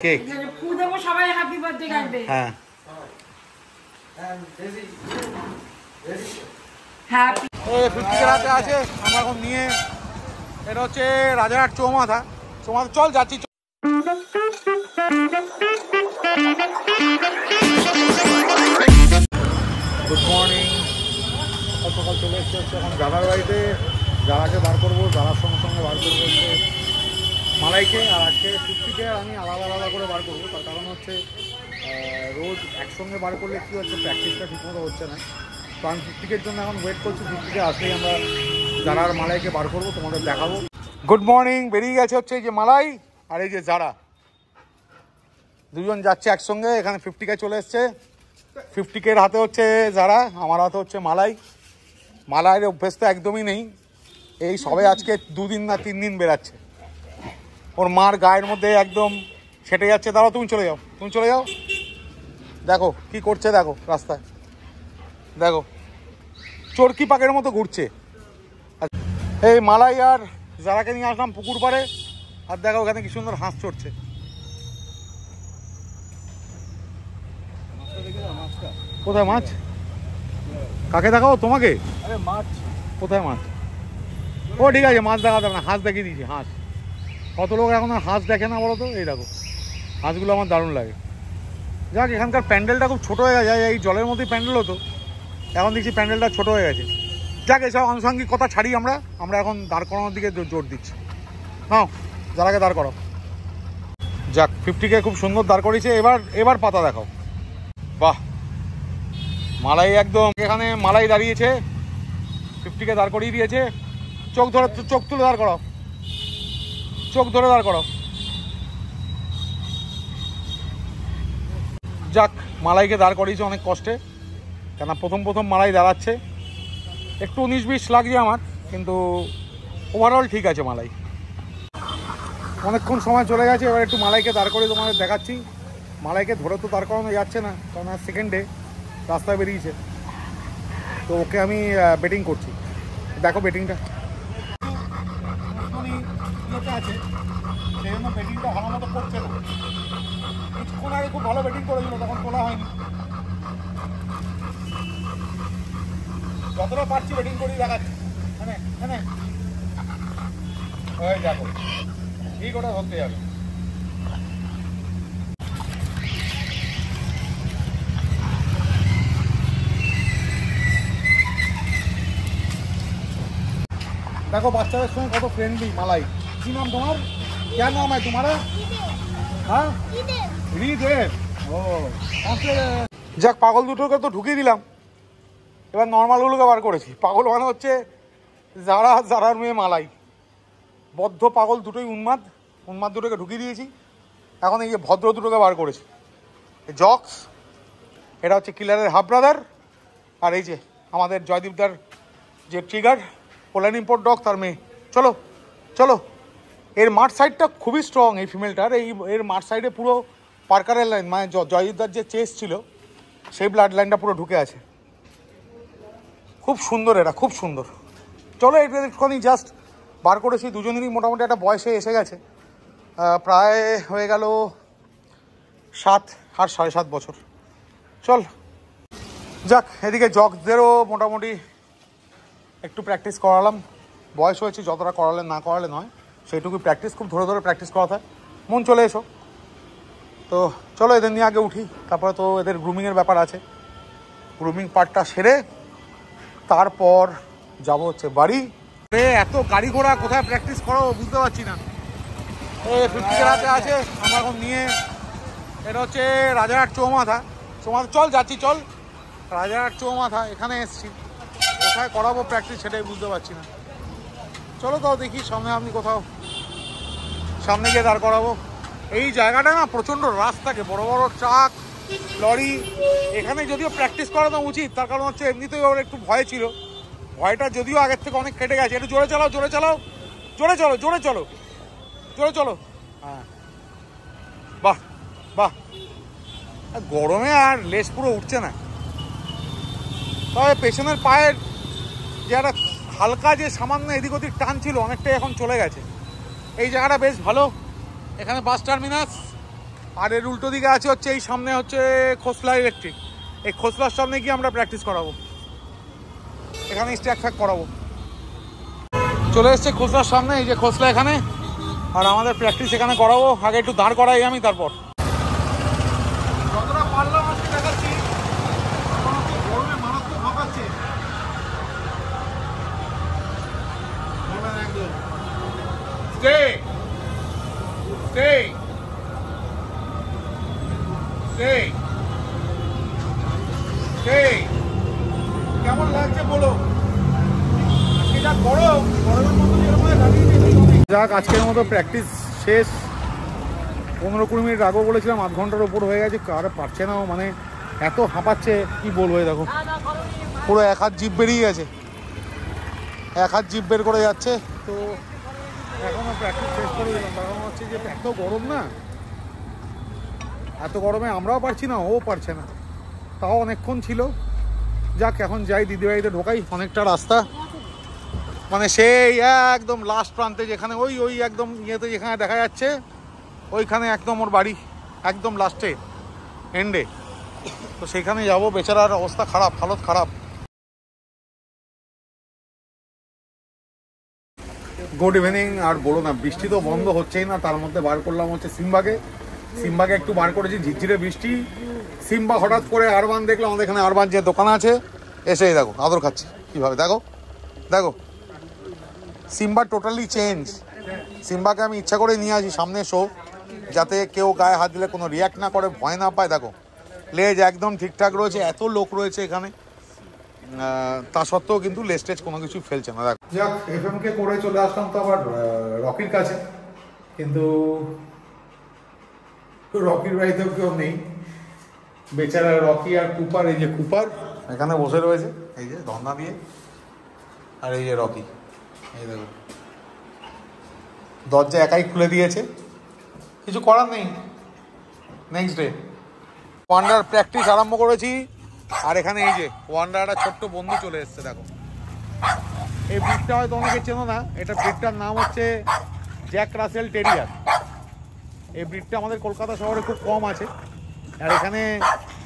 Cake ফু দেবো সবাই হ্যাপি বার্থডে গাইবে। হ্যাঁ হ্যাপি এই 50 রাতে আছে আমরা এখন নিয়ে এটা হচ্ছে রাজারহাট চৌমাথা চল যাচ্ছি। গুড মর্নিং, সকাল চলে এসছে হচ্ছে এখন দাদার বাড়িতে। যারাকে বার করবো, যারার সঙ্গে সঙ্গে বার করবো হচ্ছে মালাইকে। আর আজকে 50কে আমি আলাদা আলাদা করে বার করবো। তার কারণ হচ্ছে রোজ একসঙ্গে বার করলে কী হচ্ছে, প্র্যাকটিসটা ঠিকমতো হচ্ছে না। তো আমি 50কের জন্য এখন ওয়েট করছি। 50কে আসলেই আমরা যারার মালাইকে বার করবো, তোমাদের দেখাবো। গুড মর্নিং, বেরিয়ে গেছে হচ্ছে এই যে মালাই আর এই যে যারা, দুজন যাচ্ছে একসঙ্গে। এখানে 50কে চলে এসছে। 50কের হাতে হচ্ছে যারা, আমার হাতে হচ্ছে মালাই। মালাইয়ের অভ্যেস তো একদমই নেই, এই সবে আজকে 2 দিন না 3 দিন বেরাচ্ছে। ওর মার গায়ের মধ্যে একদম সেটে যাচ্ছে। দাঁড়াও, তুমি চলে যাও। দেখো কি করছে, দেখো রাস্তায়, দেখো চরকি পাকের মতো ঘুরছে। এই মালাই আর যারাকে নিয়ে আসলাম পুকুর পাড়ে, আর দেখো ওখানে কি সুন্দর হাঁস চড়ছে। কোথায় মাছ? কাকে দেখাও? তোমাকে? আরে মাছ কোথায়? মাছ ও ঠিক আছে, মাছ দেখাতে হবে না, হাঁস দেখিয়ে দিয়েছি। হাঁস, কত লোক এখন আর হাঁস দেখে না বলো তো? এই দেখো হাঁসগুলো আমার দারুণ লাগে। যাক, এখানকার প্যান্ডেলটা খুব ছোটো হয়ে গেছে। এই জলের মধ্যেই প্যান্ডেল হতো, এখন দেখছি প্যান্ডেলটা ছোটো হয়ে গেছে। যাক, এসব আনুষঙ্গিক কথা ছাড়ি, আমরা এখন দাঁড় করানোর দিকে জোর দিচ্ছি। নাও যারাকে দাঁড় করো। যাক, 50কে খুব সুন্দর দাঁড় করিয়েছে। এবার পাতা দেখাও। বাহ, মালাই একদম, এখানে মালাই দাঁড়িয়েছে, 50কে দাঁড় করিয়ে দিয়েছে। চোখ তুলে দাঁড় করাও, চোখ ধরে দাঁড় করাও। যাক, মালাইকে দাঁড় করিয়েছে অনেক কষ্টে, কেন প্রথম মালাই দাঁড়াচ্ছে। একটু 19-20 লাগছে আমার, কিন্তু ওভারঅল ঠিক আছে মালাই। অনেকক্ষণ সময় চলে গেছে, এবার একটু মালাইকে দাঁড় করে তোমাদের দেখাচ্ছি। মালাইকে ধরে তো দাঁড় করানো যাচ্ছে না, কারণ আর সেকেন্ডে রাস্তায় বেরিয়েছে। তো ওকে আমি বেটিং করছি, দেখো বেটিংটা আছে, সেই জন্য বেটিংটা ভালো মতো করছে না। কিছুক্ষণ আগে খুব ভালো বেটিং করেছিল, তখন তোলা হয়নি। যতটা পারছি বেটিং করি দেখাচ্ছি। হ্যাঁ ওই দেখো, ঠিক ওটা ধরতে যাবে। দেখো বাচ্চাদের সঙ্গে কত ফ্রেন্ডলি মালাই। কি নাম তোমার? क्या नाम है तुम्हारा? हाँ, হৃদেব। ও যাক, পাগল দুটোকে তো ঢুকিয়ে দিলাম, এবার নর্মালগুলোকে বার করেছি। পাগল মানে হচ্ছে যারার মেয়ে মালাই। বদ্ধ পাগল দুটোই উন্মাদ দুটোকে ঢুকিয়ে দিয়েছি। এখন এই যে ভদ্র দুটোকে বার করেছি। জক্স, এটা হচ্ছে কিলারের হাফ ব্রাদার। আর এই যে আমাদের জয়দীপদার যে ট্রিগার, পোল্যান্ড ইম্পোর্ট ডগ, তার মেয়ে। চলো। এর মাঠ সাইডটা খুবই স্ট্রং এই ফিমেলটার। এর মাঠ সাইডে পুরো পার্কারের লাইন, মানে জয়দীপদার যে চেস ছিল সেই ব্লাড লাইনটা পুরো ঢুকে আছে। খুব সুন্দর, এরা খুব সুন্দর। চলো, একটুখানি জাস্ট বার করেছি। দুজনেরই মোটামুটি একটা বয়সে এসে গেছে, প্রায় হয়ে গেল 7 আর 7.5 বছর। চল যাক, এদিকে জগদেরও মোটামুটি একটু প্র্যাকটিস করালাম। বয়স হয়েছে, যতটা না করালে নয়, সেইটুকু প্র্যাকটিস, খুব ধরে প্র্যাকটিস করাতে হয়। মন চলে এসো। তো চলো এদের নিয়ে আগে উঠি, তারপরে তো এদের গ্রুমিংয়ের ব্যাপার আছে। গ্রুমিং পার্টটা সেরে তারপর যাব হচ্ছে বাড়ি। এত গাড়ি ঘোড়া কোথায় প্র্যাকটিস করো বুঝতে পারছি না। এই 50 রাতে আছে আমরা এখন নিয়ে, এটা হচ্ছে রাজারহাট চৌমাথা। চল রাজারহাট চৌমাথা, এখানে এসছি। কোথায় করাবো প্র্যাকটিস সেটাই বুঝতে পারছি না। চলো তাও দেখি, সামনে গিয়ে দাঁড় করাবো। এই জায়গাটা না প্রচণ্ড রাশ থাকে, বড় বড় ট্রাক, লরি। এখানে যদিও প্র্যাকটিস করানো উচিত, তার কারণ হচ্ছে এমনিতেই ওর একটু ভয় ছিল। ভয়টা যদিও আগের থেকে অনেক কেটে গেছে। একটু জোরে চলো। হ্যাঁ, বাহ, গরমে আর লেজ পুরো উঠছে না। তবে পেছনের পায়ের যে একটা হালকা যে সামান্য এদিক ওদিক টান ছিল, অনেকটাই এখন চলে গেছে। এই জায়গাটা বেশ ভালো, এখানে বাস টার্মিনাস। আর এর উল্টো দিকে আছে হচ্ছে এই সামনে হচ্ছে খোসলা ইলেকট্রিক। এই খোসলার সামনে গিয়ে আমরা প্র্যাকটিস করাবো, এখানে স্ট্যাক ফ্যাক করাবো। চলে এসছে খোসলার সামনে, এই যে খোসলা এখানে, আর আমাদের প্র্যাকটিস এখানে করাবো। আগে একটু দাঁড় করাই আমি, তারপর যতটা পারলাম আজকে দেখাচ্ছি। গরমে মারাত্মক হাঁপাচ্ছে। Stay. Stay. Stay. Stay. কেমন লাগছে বলো? আজকে যা গরম, গরমের মতো এরকম দাঁড়িয়ে নেই। যাক, আজকের মতো প্র্যাকটিস শেষ। 15-20 মিনিট আগেও বলেছিলাম, আধ ঘন্টার ওপর হয়ে গেছে। আর পারছে না, মানে এত হাঁপাচ্ছে কি বলবো। দেখো পুরো এক হাত জিভ বেরিয়ে গেছে, এক হাত জিভ বের করে যাচ্ছে। তো এখনও প্র্যাকটিস শেষ করে দিলাম। কারণ হচ্ছে যে এত গরম না, এত গরমে আমরাও পারছি না, ও পারছে না। তাও অনেকক্ষণ ছিল। যাক, এখন যাই দিদিবাড়িতে ঢোকাই। অনেকটা রাস্তা, মানে সেই একদম লাস্ট প্রান্তে, যেখানে ওই ওই একদম ইয়েতে যেখানে দেখা যাচ্ছে, ওইখানে একদম ওর বাড়ি, একদম লাস্টে এন্ডে। তো সেখানে যাবো। বেচারার অবস্থা খারাপ, হালত খারাপ। Good evening. আর বলো না, বৃষ্টি তো বন্ধ হচ্ছেই না। তার মধ্যে বার করলাম হচ্ছে সিম্বাকে। সিম্বাকে একটু বার করেছি, ঝিরঝিরে বৃষ্টি। সিম্বা হঠাৎ করে আরবান দেখলাম, আমাদের এখানে আরবান যে দোকান আছে, এসে দেখো আদর খাচ্ছে কীভাবে। দেখো দেখো, সিম্বা টোটালি চেঞ্জ। সিম্বাকে আমি ইচ্ছা করে নিয়ে আসি সামনে শো, যাতে কেউ গায়ে হাত দিলে কোনো রিয়াক্ট না করে, ভয় না পায়। দেখো লেজ একদম ঠিকঠাক রয়েছে, এত লোক রয়েছে এখানে, তা সত্ত্বেও কিন্তু লেস্টেজ কোনো কিছু ফেলছে না। দেখো, যাক, এফএমকে করে চলে আসলাম তো আবার রকির কাছে। কিন্তু রকির বাড়িতেও কেউ নেই। বেচারা রকি আর কুপার, এই যে কুপার এখানে বসে রয়েছে, এই যে ধর্না দিয়ে। আর এই যে রকি, এই দেখো দরজা একাই খুলে দিয়েছে, কিছু করার নেই। নেক্সট ডে ওয়ান্ডার প্র্যাকটিস আরম্ভ করেছি। আর এখানে এই যে ওয়ান্ডার একটা ছোট্ট বন্ধু চলে এসছে। দেখো, এই ব্রিডটা হয়তো অনেকে চেনো না। এটা ব্রিডটার নাম হচ্ছে জ্যাক রাসেল টেরিয়ার। এই ব্রিডটা আমাদের কলকাতা শহরে খুব কম আছে। আর এখানে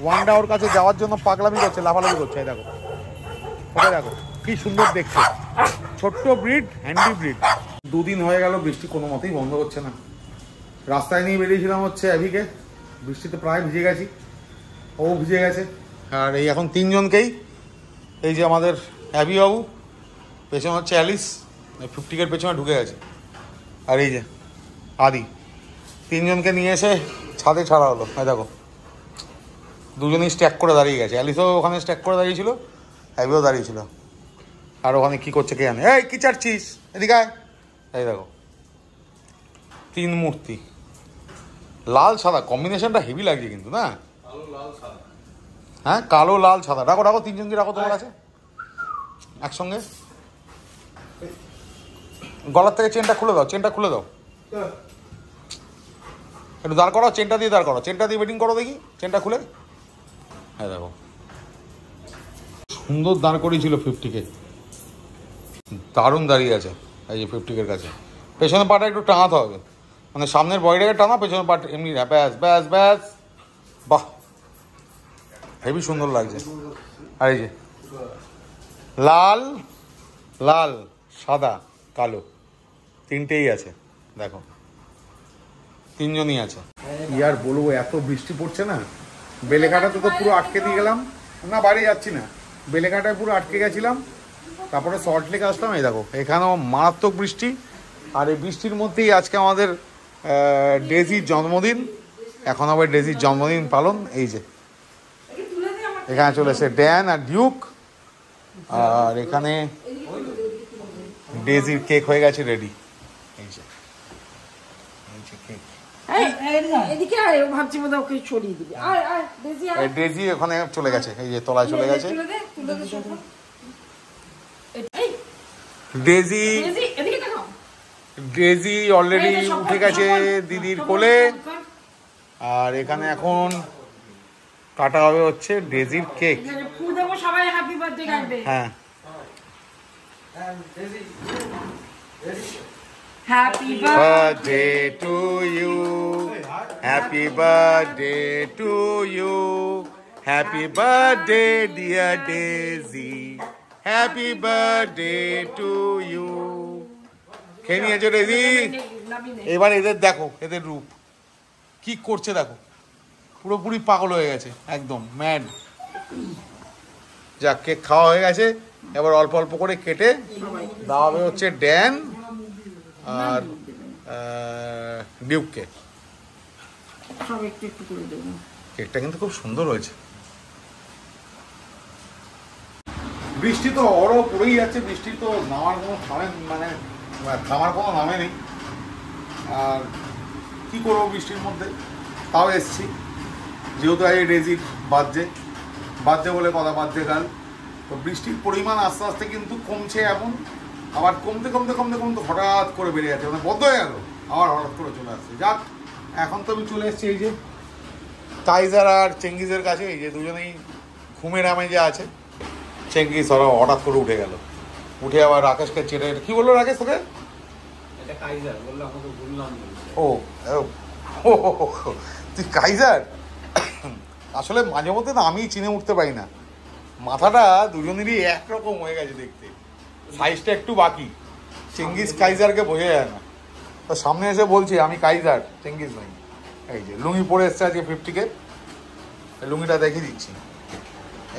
ওয়ান্ডা ওর কাছে যাওয়ার জন্য পাগলামি করছে, লাফালাফি করছে। দেখো ওকে, দেখো কি সুন্দর দেখছে। ছোট্ট ব্রিড, হ্যান্ডি ব্রিড। 2 দিন হয়ে গেল, বৃষ্টি কোনো মতেই বন্ধ হচ্ছে না। রাস্তায় নিয়ে বেরিয়েছিলাম হচ্ছে অ্যাভিকে, বৃষ্টিতে প্রায় ভিজে গেছি, ও ভিজে গেছে। আর এই এখন 3 জনকেই, এই যে আমাদের অ্যাভি বাবু, পেছনে হচ্ছে অ্যালিস, 50-এর পেছনে ঢুকে গেছে। আর এই যে আদি, 3 জনকে নিয়ে এসে ছাদে ছাড়া হলো। দেখো দুজনেই স্ট্যাক করে দাঁড়িয়ে গেছে। অ্যালিসও ওখানে স্ট্যাক করে দাঁড়িয়েছিল, অ্যাভিও দাঁড়িয়েছিল। আর ওখানে কি করছে কে জানে। এই কি চাচ্ছিস, এদিকে আয়। এই দেখো 3 মূর্তি, লাল সাদা কম্বিনেশনটা হেভি লাগছে কিন্তু না। হ্যাঁ, কালো লাল সাদা। রাখো রাখো, 3 জনকে রাখো তোমার কাছে একসঙ্গে। গলার থেকে চেনটা খুলে দাও, চেনটা খুলে দাও, একটু দাঁড় করাও, চেনটা দিয়ে দাঁড় করো, চেনটা দিয়ে ওয়েটিং করো দেখি, চেনটা খুলে। হ্যাঁ দেখো সুন্দর দাঁড় করিয়েছিল 50-কে, দারুণ দাঁড়িয়ে আছে। এই যে 50-এর কাছে পেছনের পাটা একটু টানাতে হবে, মানে সামনের বডিটাকে টানা, পেছনের পাট এমনি ব্যাস ব্যাস ব্যাস। বাহ, হেভি সুন্দর লাগছে। আর এই যে লাল লাল সাদা কালো 3টেই আছে। দেখো 3 জনই আছে। ইয়ার বলবো, এত বৃষ্টি পড়ছে না। বেলেঘাটাতে তো পুরো আটকে দিয়ে গেলাম, না বাইরে যাচ্ছি না, বেলেঘাটায় পুরো আটকে গেছিলাম। তারপরে সল্টলেকে আসলাম। এই দেখো এখানেও মারাত্মক বৃষ্টি। আর এই বৃষ্টির মধ্যেই আজকে আমাদের ডেজির জন্মদিন। এখন আবার ডেজির জন্মদিন পালন। এই যে এখানে চলে এসে ড্যান আর ডিউক। আর এখানে ডেজির কেক হয়ে গেছে রেডি। এই যে ডেজি ওখানে চলে গেছে, এই যে তলায় চলে গেছে ডেজি। ডেজি অলরেডি উঠে গেছে দিদির কোলে। আর এখানে এখন কাটা হবে হচ্ছে ডেজির কেক। হ্যাঁ, happy birthday to you, happy birthday to you, happy birthday dear Daisy, happy birthday to you. খেয়ে নিয়েছো ডেজি? এবার এদের দেখো, এদের রূপ কি করছে দেখো, পুরোপুরি পাগল হয়ে গেছে, একদম ম্যাড। যাক, কেক খাওয়া হয়ে গেছে, এবার অল্প অল্প করে কেটে দেওয়া হবে হচ্ছে ড্যান আর ডিউককে। সব একটু একটু করে দেবো। কেকটা কিন্তু খুব সুন্দর হয়েছে। বৃষ্টি তো অরও পড়েই যাচ্ছে, বৃষ্টি তো নামার কোনো থামার কোনো নামে নেই। আর কি করবো বৃষ্টির মধ্যে, তাও এসছি, যেহেতু এই ডেজির বাজছে বলে কথা, বাজছে গান। তো বৃষ্টির পরিমাণ আস্তে আস্তে কিন্তু কমছে, এমন আবার কমতে কমতে কমতে কমতে হঠাৎ করে বেড়ে যাচ্ছে, মানে বন্ধ হয়ে গেল আবার হঠাৎ করে চলে আসছে। যাক, এখন তো আমি চলে এসেছি এই যে টাইজার আর চেঙ্গিজের কাছে, এই যে দুজনেই ঘুমের আমেজে আছে। চেঙ্গিজ ওরা হঠাৎ করে উঠে গেল, উঠে আবার রাকেশকে চেটে, কি বললো রাকেশ তোকে? ও তুই কাইজার? আসলে মাঝে মধ্যে না আমি চিনে উঠতে পারি না, মাথাটা দুজনেরই একরকম হয়ে গেছে দেখতে, সাইজটা একটু বাকি। চেঙ্গিজ কাইজারকে বোঝা যায় না, তো সামনে এসে বলছি আমি কাইজার, চেঙ্গিজ নই। এই যে লুঙ্গি পরে এসছে আজকে 50K, লুঙ্গিটা দেখিয়ে দিচ্ছি,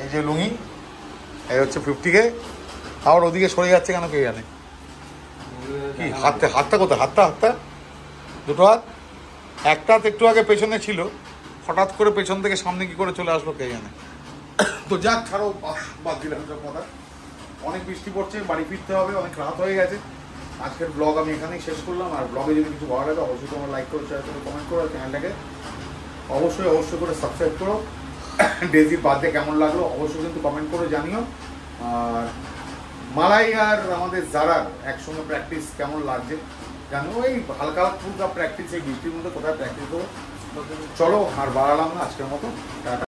এই যে লুঙ্গি, এই হচ্ছে 50K। আবার ওদিকে সরে যাচ্ছে কেন কে জানে। কি হাতটা কোথায়? হাতটা দুটো হাত, একটা হাত একটু আগে পেছনে ছিল, হঠাৎ করে পেছন থেকে সামনে কি করে চলে আসলো কে জানে। তো যাক, ছাড়ো, বাদ দিলাম সব কথা। অনেক বৃষ্টি পড়ছে, বাড়ি ফিরতে হবে, অনেক রাত হয়ে গেছে। আজকের ব্লগ আমি এখানেই শেষ করলাম। আর ব্লগে যদি কিছু ভালো লাগে অবশ্যই তোমরা লাইক করো, শেয়ার করো, কমেন্ট করো, চ্যানেলটাকে অবশ্যই করে সাবস্ক্রাইব করো। ডেজির বার্থডে কেমন লাগলো অবশ্যই কিন্তু কমেন্ট করে জানিও। আর মালাই আর আমাদের জারার একসঙ্গে প্র্যাকটিস কেমন লাগছে জানো, এই হালকা ফুলকা প্র্যাকটিস, এই বৃষ্টির মধ্যে কোথায় প্র্যাকটিস করবো। চলো, আর বাড়ালাম না আজকের মতো, টাটা।